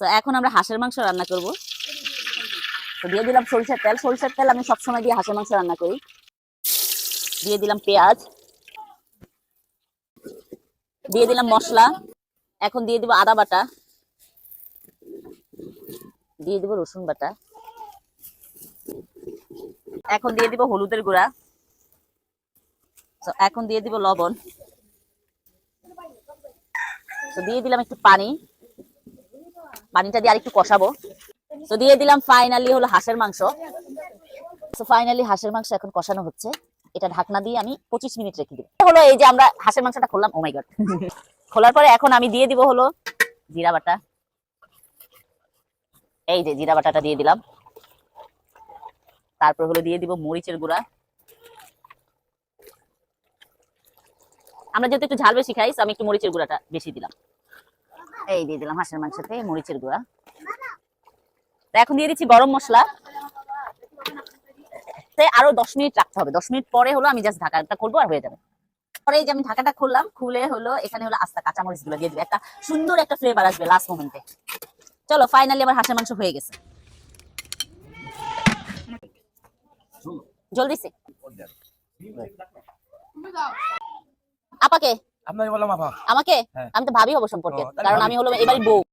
তো এখন আমরা হাঁসের মাংস রান্না করব। তো দিয়ে দিলাম সরিষার তেল। সরিষার তেল আমি সবসময় দিয়ে হাঁসের মাংস রান্না করি। দিয়ে দিলাম পেঁয়াজ, দিয়ে দিলাম মশলা। এখন দিয়ে দিব আদা বাটা, দিয়ে দিব রসুন বাটা, এখন দিয়ে দিব হলুদের গুঁড়া, এখন দিয়ে দিব লবণ, তো দিয়ে দিলাম একটু পানি। পানিটা দিয়ে আরেকটু কষাবো। তো দিয়ে দিলাম ফাইনালি হলো হাঁসের মাংস। তো ফাইনালি হাঁসের মাংস এখন কষানো হচ্ছে। এটা ঢাকনা দিয়ে আমি 25 মিনিট রেখে দিব। হলো এই যে আমরা হাঁসের মাংসটা খুললাম, ও মাই গড। খোলার পরে এখন আমি দিয়ে দিব হলো জিরা বাটা। এই যে জিরা বাটাটা দিয়ে দিলাম। তারপর হলো দিয়ে দিব মরিচের গুঁড়া। আমরা যেহেতু একটু ঝাল বেশি খাই, আমি একটু মরিচের গুঁড়াটা বেশি দিলাম। এই দিয়ে দিলাম হাঁসের মাংসতে মরিচের গুঁড়া। এখন দিয়ে দিচ্ছি গরম মশলা। আরো 10 মিনিট রাখতে হবে। 10 মিনিট পরে হলো আমি জাস্ট ঢাকাটা করবো আর হয়ে যাবে। পরে এই যে আমি ঢাকাটা খুললাম, খুলে হলো এখানে হলো আস্তা কাঁচামরিচ গুলো দিয়ে দিবে। একটা সুন্দর একটা ফ্লেভার আসবে লাস্ট মোমেন্টে। চলো ফাইনালি আমার হাঁসের মাংস হয়ে গেছে। জলদি সে আপাকে আপনাকে বললাম আপা। আমাকে হ্যাঁ। আমি তো ভাবি হবো সম্পর্কে, কারণ আমি হলো এবারই বউ।